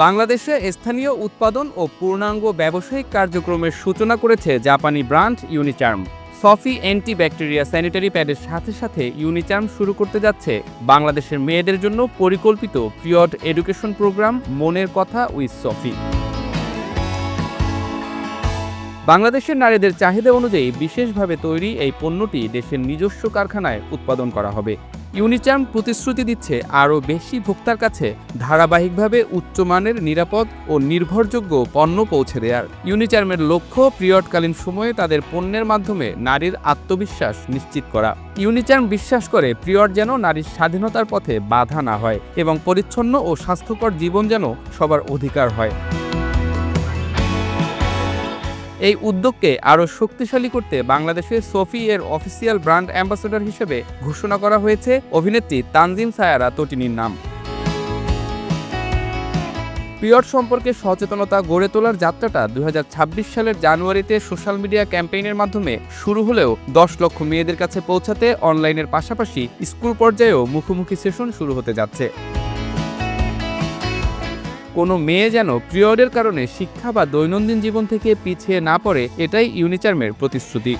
বাংলাদেশে স্থানীয় উৎপাদন ও পূর্ণাঙ্গ ব্যবসায়িক কার্যক্রমের সূচনা করেছে জাপানি ব্র্যান্ড ইউনিচার্ম। সফি অ্যান্টি-ব্যাকটেরিয়া স্যানিটারি প্যাডের সাথে সাথে ইউনিচার্ম শুরু করতে যাচ্ছে বাংলাদেশের মেয়েদের জন্য পরিকল্পিত পিরিয়ড এডুকেশন প্রোগ্রাম মনের কথা উইথ সফি। বাংলাদেশের নারীদের চাহিদা অনুযায়ী বিশেষভাবে তৈরি এই পণ্যটি দেশের নিজস্ব কারখানায় উৎপাদন করা হবে। ইউনিচার্ম প্রতিশ্রুতি দিচ্ছে আরও বেশি ভোক্তার কাছে ধারাবাহিকভাবে উচ্চমানের, নিরাপদ ও নির্ভরযোগ্য পণ্য পৌঁছে দেওয়ার। ইউনিচার্মের লক্ষ্য পিরিয়ডকালীন সময়ে তাদের পণ্যের মাধ্যমে নারীর আত্মবিশ্বাস নিশ্চিত করা। ইউনিচার্ম বিশ্বাস করে পিরিয়ড যেন নারীর স্বাধীনতার পথে বাধা না হয় এবং পরিচ্ছন্ন ও স্বাস্থ্যকর জীবন যেন সবার অধিকার হয়। এই উদ্যোগকে আরও শক্তিশালী করতে বাংলাদেশে সফি এর অফিসিয়াল ব্র্যান্ড অ্যাম্বাসেডর হিসেবে ঘোষণা করা হয়েছে অভিনেত্রী তানজিম সায়ারা তটিনীর নাম। পিরিয়ড সম্পর্কে সচেতনতা গড়ে তোলার যাত্রাটা 2026 সালের জানুয়ারিতে সোশ্যাল মিডিয়া ক্যাম্পেইনের মাধ্যমে শুরু হলেও 10 লক্ষ মেয়েদের কাছে পৌঁছাতে অনলাইনের পাশাপাশি স্কুল পর্যায়েও মুখোমুখি সেশন শুরু হতে যাচ্ছে। কোনো মেয়ে যেন পিরিয়ডের কারণে শিক্ষা বা দৈনন্দিন জীবন থেকে পিছিয়ে না পড়ে, এটাই ইউনিচার্মের প্রতিশ্রুতি।